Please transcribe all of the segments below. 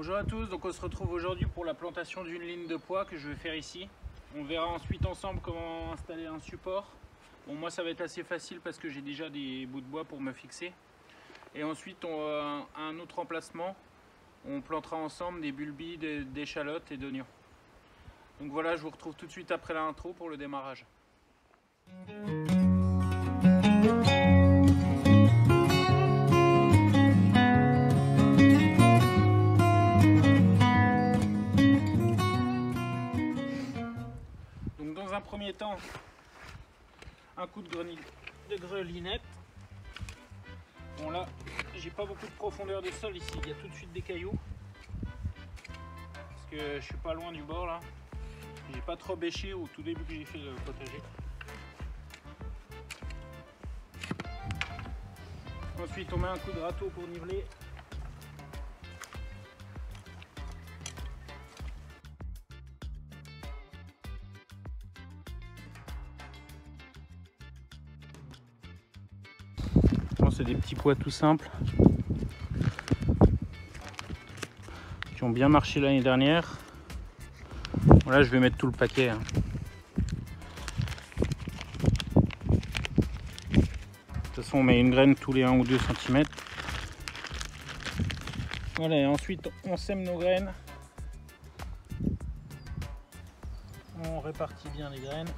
Bonjour à tous, donc on se retrouve aujourd'hui pour la plantation d'une ligne de pois que je vais faire ici. On verra ensuite ensemble comment installer un support. Bon, moi ça va être assez facile parce que j'ai déjà des bouts de bois pour me fixer. Et ensuite à un autre emplacement, on plantera ensemble des bulbes, d'échalotes et d'oignons. Donc voilà, je vous retrouve tout de suite après l'intro pour le démarrage. Donc dans un premier temps, un coup de grelinette. Bon là, j'ai pas beaucoup de profondeur de sol ici, il y a tout de suite des cailloux. Parce que je suis pas loin du bord là. J'ai pas trop bêché au tout début que j'ai fait le potager. Ensuite on met un coup de râteau pour niveler. Bon, c'est des petits pois tout simples qui ont bien marché l'année dernière. Voilà, je vais mettre tout le paquet. De toute façon, on met une graine tous les 1 ou 2 cm. Voilà, et ensuite on sème nos graines. On répartit bien les graines.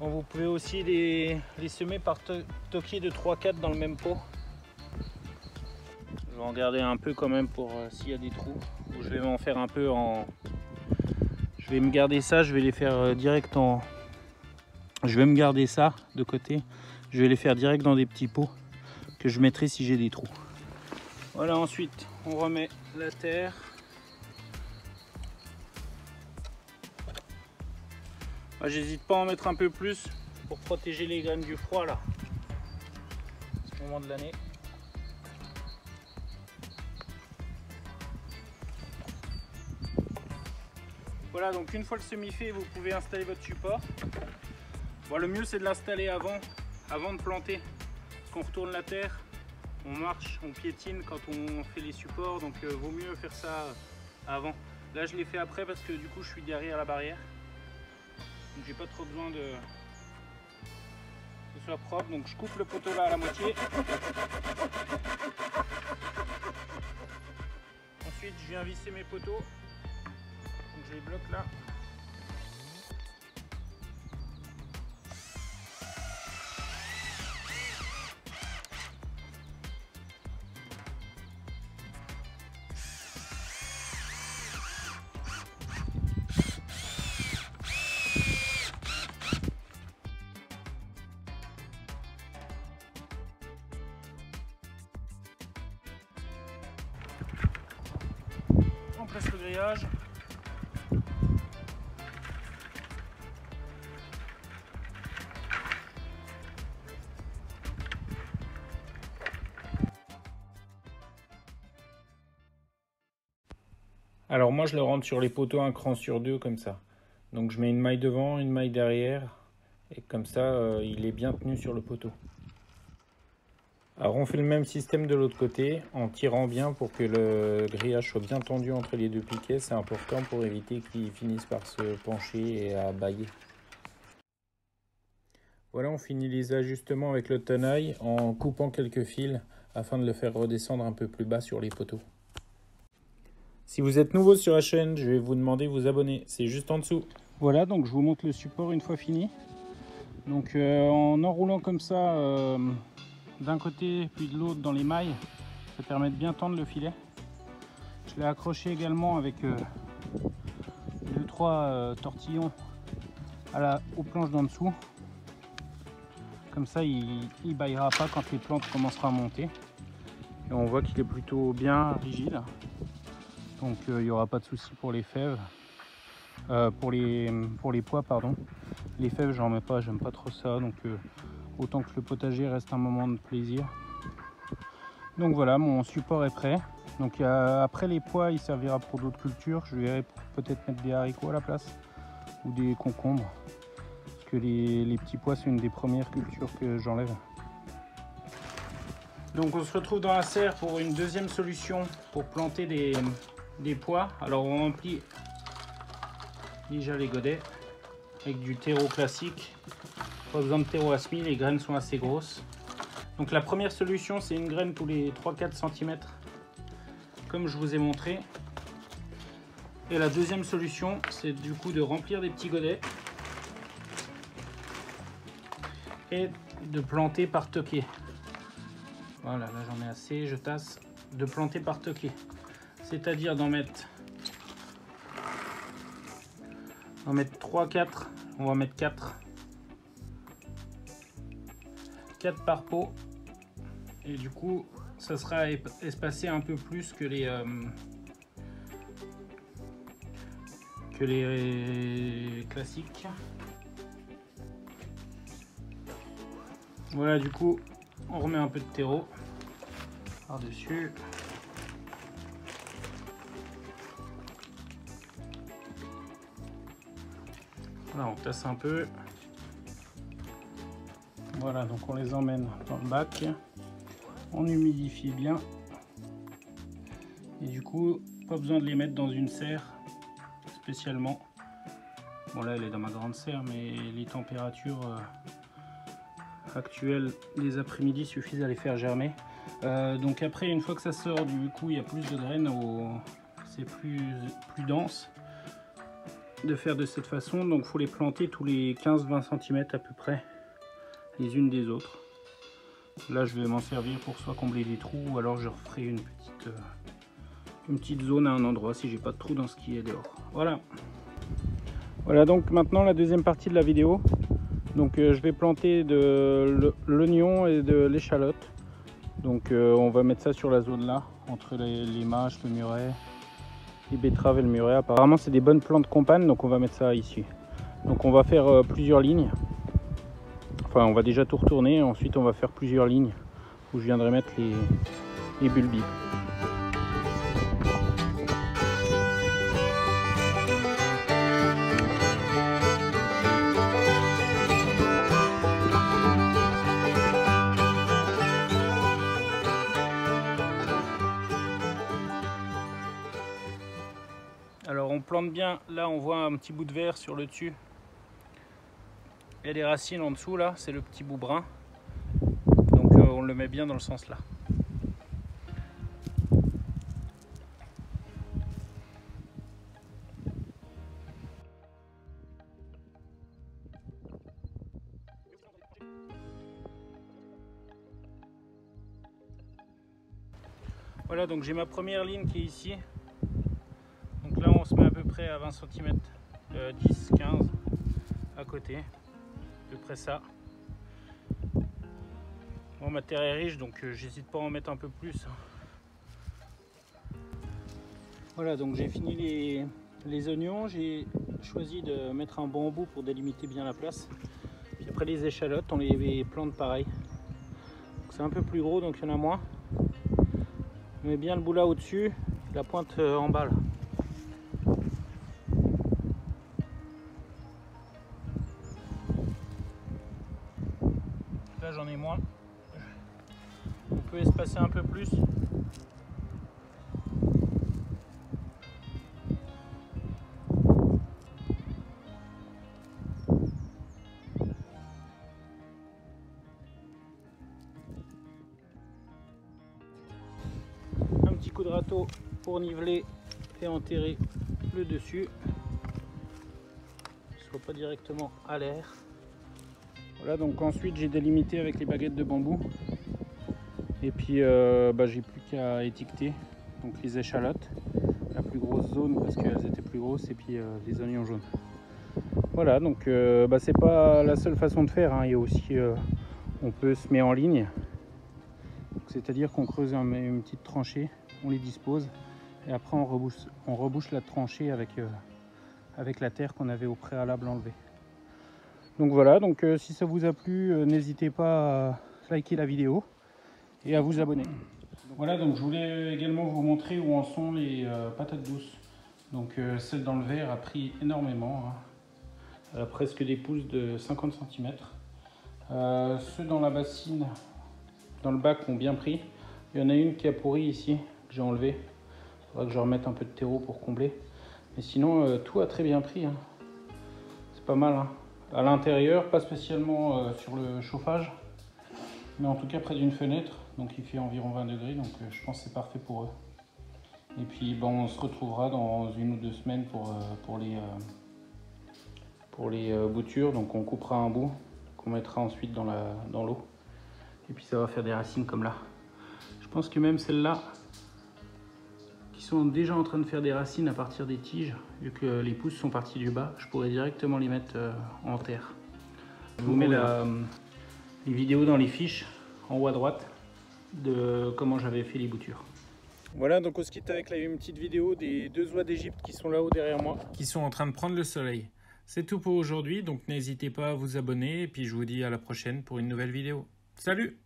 Bon, vous pouvez aussi les semer par toquer de 3-4 dans le même pot. Je vais en garder un peu quand même pour s'il y a des trous. Je vais m'en faire un peu en... Je vais me garder ça, je vais les faire direct en... Je vais me garder ça de côté. Je vais les faire direct dans des petits pots que je mettrai si j'ai des trous. Voilà, ensuite on remet la terre. J'hésite pas à en mettre un peu plus pour protéger les graines du froid là, à ce moment de l'année. Voilà, donc une fois le semis fait, vous pouvez installer votre support. Bon, le mieux c'est de l'installer avant de planter, parce qu'on retourne la terre, on marche, on piétine quand on fait les supports, donc vaut mieux faire ça avant. Là je l'ai fait après parce que du coup je suis derrière la barrière. Donc j'ai pas trop besoin que ce soit propre, donc je coupe le poteau là à la moitié. Ensuite je viens visser mes poteaux, donc je les bloque là. On place le grillage. Alors moi je le rentre sur les poteaux un cran sur 2 comme ça. Donc je mets une maille devant, une maille derrière et comme ça il est bien tenu sur le poteau. Alors on fait le même système de l'autre côté en tirant bien pour que le grillage soit bien tendu entre les deux piquets. C'est important pour éviter qu'il finisse par se pencher et à bâiller. Voilà, on finit les ajustements avec le tenaille en coupant quelques fils afin de le faire redescendre un peu plus bas sur les poteaux. Si vous êtes nouveau sur la chaîne, je vais vous demander de vous abonner, c'est juste en dessous. Voilà, donc je vous montre le support une fois fini. Donc en enroulant comme ça d'un côté puis de l'autre dans les mailles, ça permet de bien tendre le filet. Je l'ai accroché également avec 2-3 tortillons aux planches d'en dessous. Comme ça il ne baillera pas quand les plantes commenceront à monter. Et on voit qu'il est plutôt bien rigide. Donc il n'y aura pas de souci pour les fèves. Pour les pois, pardon. Les fèves, j'en mets pas, j'aime pas trop ça. Donc autant que le potager reste un moment de plaisir. Donc voilà, mon support est prêt. Donc après les pois, il servira pour d'autres cultures. Je vais peut-être mettre des haricots à la place ou des concombres. Parce que les petits pois, c'est une des premières cultures que j'enlève. Donc on se retrouve dans la serre pour une deuxième solution pour planter des pois. Alors on remplit déjà les godets avec du terreau classique. Pas besoin de terreau à semis, les graines sont assez grosses. Donc la première solution, c'est une graine tous les 3-4 cm, comme je vous ai montré. Et la deuxième solution, c'est du coup de remplir des petits godets et de planter par toquet. Voilà, là j'en ai assez, je tasse. De planter par toquet, c'est-à-dire d'en mettre 3-4, on va mettre 4 par pot, et du coup ça sera espacé un peu plus que les classiques. Voilà, du coup on remet un peu de terreau par dessus. Là on tasse un peu. Voilà, donc on les emmène dans le bac, on humidifie bien, et du coup pas besoin de les mettre dans une serre spécialement. Bon là elle est dans ma grande serre, mais les températures actuelles des après-midi suffisent à les faire germer. Donc après, une fois que ça sort, du coup il y a plus de graines, c'est plus dense de faire de cette façon. Donc il faut les planter tous les 15-20 cm à peu près les unes des autres. Là je vais m'en servir pour soit combler des trous, ou alors je referai une petite zone à un endroit si j'ai pas de trou dans ce qui est dehors. Voilà. Voilà, donc maintenant la deuxième partie de la vidéo. Donc je vais planter de l'oignon et de l'échalote. Donc on va mettre ça sur la zone là, entre les mâches, le muret, les betteraves et le muret. Apparemment c'est des bonnes plantes compagnes, donc on va mettre ça ici. Donc on va faire plusieurs lignes. Enfin on va déjà tout retourner, ensuite on va faire plusieurs lignes où je viendrai mettre les bulbes. Alors on plante bien, là on voit un petit bout de verre sur le dessus. Il y a des racines en dessous là, c'est le petit bout brun. Donc on le met bien dans le sens là. Voilà, donc j'ai ma première ligne qui est ici. Donc là on se met à peu près à 20 cm, 10-15 à côté, à peu près ça. Bon, ma terre est riche, donc j'hésite pas à en mettre un peu plus. Voilà, donc j'ai fini les oignons, j'ai choisi de mettre un bambou pour délimiter bien la place. Puis après les échalotes, on les plante pareil. C'est un peu plus gros, donc il y en a moins. On met bien le bout là au-dessus, la pointe en bas là. Là j'en ai moins. On peut espacer un peu plus. Un petit coup de râteau pour niveler et enterrer le dessus. Soit pas directement à l'air. Voilà, donc ensuite j'ai délimité avec les baguettes de bambou. Et puis j'ai plus qu'à étiqueter donc les échalotes, la plus grosse zone parce qu'elles étaient plus grosses, et puis les oignons jaunes. Voilà, donc c'est pas la seule façon de faire, hein. Il y a aussi on peut se mettre en ligne, c'est-à-dire qu'on creuse une petite tranchée, on les dispose et après on rebouche la tranchée avec la terre qu'on avait au préalable enlevée. Donc voilà, donc si ça vous a plu, n'hésitez pas à liker la vidéo et à vous abonner. Voilà, donc je voulais également vous montrer où en sont les patates douces. Donc celle dans le verre a pris énormément, hein. Elle a presque des pousses de 50 cm. Ceux dans la bassine dans le bac ont bien pris. Il y en a une qui a pourri ici, que j'ai enlevé. Il faudra que je remette un peu de terreau pour combler. Mais sinon, tout a très bien pris. Hein. C'est pas mal. Hein. À l'intérieur, pas spécialement sur le chauffage, mais en tout cas près d'une fenêtre. Donc il fait environ 20 degrés, donc je pense que c'est parfait pour eux. Et puis bon, on se retrouvera dans 1 ou 2 semaines pour les boutures. Donc on coupera un bout qu'on mettra ensuite dans l'eau. Et puis ça va faire des racines comme là. Je pense que même celles-là, qui sont déjà en train de faire des racines à partir des tiges, vu que les pousses sont parties du bas, je pourrais directement les mettre en terre. Je vous mets les vidéos dans les fiches en haut à droite de comment j'avais fait les boutures. Voilà, donc on se quitte avec une petite vidéo des 2 oies d'Égypte qui sont là-haut derrière moi, qui sont en train de prendre le soleil. C'est tout pour aujourd'hui, donc n'hésitez pas à vous abonner et puis je vous dis à la prochaine pour une nouvelle vidéo. Salut!